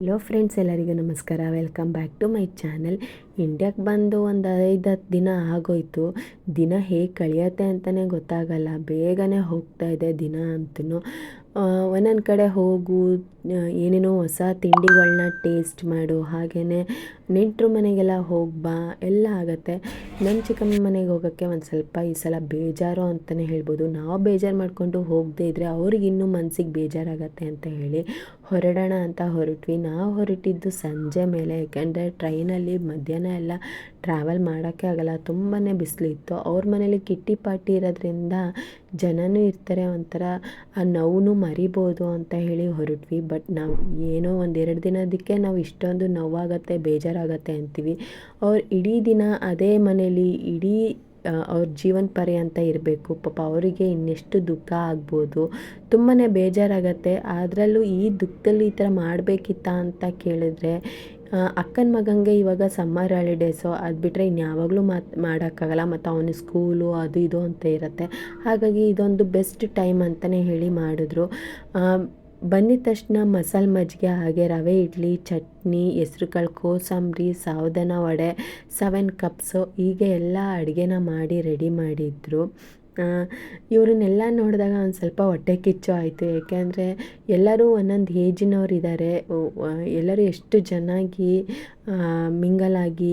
Hello friends, ಎಲ್ಲರಿಗೂ ನಮಸ್ಕಾರ. Welcome back to my channel. ಇಂಡ್ಯಾಕ್ಕೆ ಬಂದು ಒಂದು 5-10 ದಿನ ಆಗೋಯ್ತು. ದಿನ ಹೇಗೆ ಕಳೆಯುತ್ತೆ ಅಂತಲೇ ಗೊತ್ತಾಗಲ್ಲ. ಬೇಗನೆ ಹೋಗ್ತಾ ಇದೆ ದಿನ ಅಂತೂ. ಒಂದೊಂದು ಕಡೆ ಹೋಗು, ಏನೇನೋ ಹೊಸ ತಿಂಡಿಗಳನ್ನ ಟೇಸ್ಟ್ ಮಾಡು, ಹಾಗೆಯೇ ನೆಂಟರು ಮನೆಗೆಲ್ಲ ಹೋಗಿ ಬಾ ಎಲ್ಲ ಆಗುತ್ತೆ. ನಮ್ಮ ಚಿಕ್ಕಮ್ಮ ಮನೆಗೆ ಹೋಗೋಕ್ಕೆ ಒಂದು ಸ್ವಲ್ಪ ಈ ಸಲ ಬೇಜಾರು ಅಂತಲೇ ಹೇಳ್ಬೋದು. ನಾವು ಬೇಜಾರು ಮಾಡಿಕೊಂಡು ಹೋಗದೇ ಇದ್ದರೆ ಅವ್ರಿಗೆ ಇನ್ನೂ ಮನಸ್ಸಿಗೆ ಬೇಜಾರಾಗತ್ತೆ ಅಂತ ಹೇಳಿ ಹೊರಡೋಣ ಅಂತ ಹೊರಟ್ವಿ. ನಾವು ಹೊರಟಿದ್ದು ಸಂಜೆ ಮೇಲೆ, ಯಾಕೆಂದರೆ ಟ್ರೈನಲ್ಲಿ ಮಧ್ಯಾಹ್ನ ಎಲ್ಲ ಟ್ರಾವೆಲ್ ಮಾಡೋಕ್ಕೆ ಆಗಲ್ಲ, ತುಂಬಾ ಬಿಸಿಲಿತ್ತು. ಅವ್ರ ಮನೇಲಿ ಕಿಟ್ಟಿ ಪಾರ್ಟಿ ಇರೋದ್ರಿಂದ ಜನನೂ ಇರ್ತಾರೆ, ಒಂಥರ ಆ ನೋವು ಮರಿಬೋದು ಅಂತ ಹೇಳಿ ಹೊರಟ್ವಿ. ಬಟ್ ನಾವು ಏನೋ 1-2 ದಿನದಕ್ಕೆ ನಾವು ಇಷ್ಟೊಂದು ನೋವಾಗತ್ತೆ, ಬೇಜಾರಾಗತ್ತೆ ಅಂತೀವಿ. ಅವ್ರು ಇಡೀ ದಿನ ಅದೇ ಮನೇಲಿ ಅವ್ರ ಜೀವನ ಪರ್ಯಂತ ಇರಬೇಕು. ಪಾಪ ಅವರಿಗೆ ಇನ್ನೆಷ್ಟು ದುಃಖ ಆಗ್ಬೋದು, ತುಂಬಾ ಬೇಜಾರಾಗತ್ತೆ. ಅದರಲ್ಲೂ ಈ ದುಃಖದಲ್ಲಿ ಈ ಥರ ಮಾಡಬೇಕಿತ್ತ ಅಂತ ಕೇಳಿದ್ರೆ, ಅಕ್ಕನ ಮಗನಿಗೆ ಇವಾಗ ಸಮ್ಮರ್ ಹಾಲಿಡೇಸು, ಅದು ಬಿಟ್ಟರೆ ಇನ್ಯಾವಾಗಲೂ ಮಾಡೋಕ್ಕಾಗಲ್ಲ. ಮತ್ತು ಅವನ ಸ್ಕೂಲು ಅದು ಇದು ಅಂತ ಇರುತ್ತೆ. ಹಾಗಾಗಿ ಇದೊಂದು ಬೆಸ್ಟ್ ಟೈಮ್ ಅಂತಲೇ ಹೇಳಿ ಮಾಡಿದ್ರು. ಬಂದಿದ ತಕ್ಷಣ ಮಸಾಲೆ ಮಜ್ಜಿಗೆ, ಹಾಗೆ ರವೆ ಇಡ್ಲಿ, ಚಟ್ನಿ, ಹೆಸ್ರುಕಾಳು ಕೋಸಂಬರಿ, ಸಾಬುದಾನ ವಡೆ, 7 ಕಪ್ಸು ಹೀಗೆ ಎಲ್ಲ ಅಡುಗೆನ ಮಾಡಿ ರೆಡಿ ಮಾಡಿದ್ರು. ಇವ್ರನ್ನೆಲ್ಲ ನೋಡಿದಾಗ ಒಂದು ಸ್ವಲ್ಪ ಹೊಟ್ಟೆ ಕಿಚ್ಚು ಆಯಿತು. ಏಕೆಂದರೆ ಎಲ್ಲರೂ ಒಂದೊಂದು ಏಜಿನವ್ರು ಇದ್ದಾರೆ. ಎಲ್ಲರೂ ಎಷ್ಟು ಚೆನ್ನಾಗಿ ಮಿಂಗಲಾಗಿ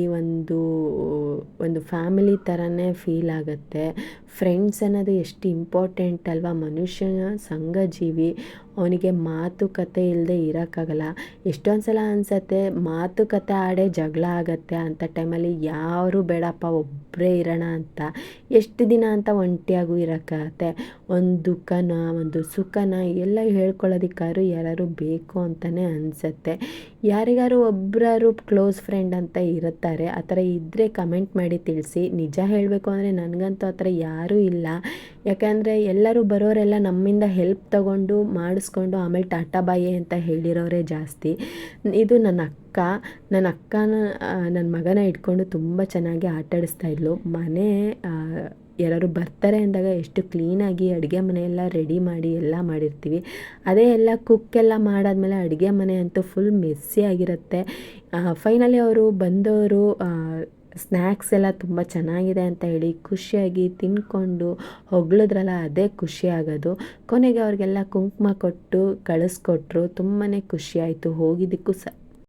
ಒಂದು ಫ್ಯಾಮಿಲಿ ಥರನೇ ಫೀಲ್ ಆಗುತ್ತೆ. ಫ್ರೆಂಡ್ಸ್ ಅನ್ನೋದು ಎಷ್ಟು ಇಂಪಾರ್ಟೆಂಟ್ ಅಲ್ವಾ. ಮನುಷ್ಯನ ಸಂಘಜೀವಿ, ಅವನಿಗೆ ಮಾತುಕತೆ ಇಲ್ಲದೆ ಇರೋಕ್ಕಾಗಲ್ಲ. ಎಷ್ಟೊಂದು ಸಲ ಅನಿಸತ್ತೆ ಮಾತುಕತೆ ಆಡೇ ಜಗಳ ಆಗತ್ತೆ, ಅಂಥ ಟೈಮಲ್ಲಿ ಯಾರು ಬೇಡಪ್ಪ ಒಬ್ಬರೇ ಇರೋಣ ಅಂತ. ಎಷ್ಟು ದಿನ ಅಂತ ಒಂಟಿಯಾಗೂ ಇರೋಕ್ಕಾಗತ್ತೆ. ಒಂದು ದುಃಖನ ಒಂದು ಸುಖನ ಎಲ್ಲ ಹೇಳ್ಕೊಳ್ಳೋದಕ್ಕಾದ್ರೂ ಯಾರು ಬೇಕು ಅಂತಲೇ ಅನಿಸತ್ತೆ. ಯಾರಿಗಾರು ಒಬ್ಬರಾರು ಕ್ಲೋಸ್ ಫ್ರೆಂಡ್ ಅಂತ ಇರುತ್ತಾರೆ. ಆ ಥರ ಇದ್ದರೆ ಕಮೆಂಟ್ ಮಾಡಿ ತಿಳಿಸಿ. ನಿಜ ಹೇಳಬೇಕು ಅಂದರೆ ನನಗಂತೂ ಆ ಥರ ಯಾರೂ ಇಲ್ಲ. ಯಾಕೆಂದರೆ ಎಲ್ಲರೂ ಬರೋರೆಲ್ಲ ನಮ್ಮಿಂದ ಹೆಲ್ಪ್ ತಗೊಂಡು ಮಾಡಿಸ್ಕೊಂಡು ಆಮೇಲೆ ಟಾಟಾ ಬಾಯಿ ಅಂತ ಹೇಳಿರೋರೇ ಜಾಸ್ತಿ. ಇದು ನನ್ನ ಅಕ್ಕನ ನನ್ನ ಮಗನ ಇಟ್ಕೊಂಡು ತುಂಬ ಚೆನ್ನಾಗಿ ಆಟಾಡಿಸ್ತಾಯಿದ್ಲು. ಯಾರಾದ್ರು ಬರ್ತಾರೆ ಅಂದಾಗ ಎಷ್ಟು ಕ್ಲೀನಾಗಿ ಅಡುಗೆ ಮನೆಯೆಲ್ಲ ರೆಡಿ ಮಾಡಿ ಎಲ್ಲ ಮಾಡಿರ್ತೀವಿ. ಅದೇ ಎಲ್ಲ ಕುಕ್ಕೆಲ್ಲ ಮಾಡಾದ್ಮೇಲೆ ಅಡುಗೆ ಮನೆ ಅಂತೂ ಫುಲ್ ಮೆಸ್ಸಿ ಆಗಿರುತ್ತೆ. ಫೈನಲಿ ಅವರು ಬಂದವರು ಸ್ನ್ಯಾಕ್ಸ್ ಎಲ್ಲ ತುಂಬ ಚೆನ್ನಾಗಿದೆ ಅಂತ ಹೇಳಿ ಖುಷಿಯಾಗಿ ತಿಂದ್ಕೊಂಡು ಹೊಗಳಿದ್ರಲ್ಲ, ಅದೇ ಖುಷಿ ಆಗೋದು. ಕೊನೆಗೆ ಅವ್ರಿಗೆಲ್ಲ ಕುಂಕುಮ ಕೊಟ್ಟು ಕಳಿಸ್ಕೊಟ್ರು. ತುಂಬಾ ಖುಷಿಯಾಯಿತು. ಹೋಗಿದ್ದಕ್ಕೂ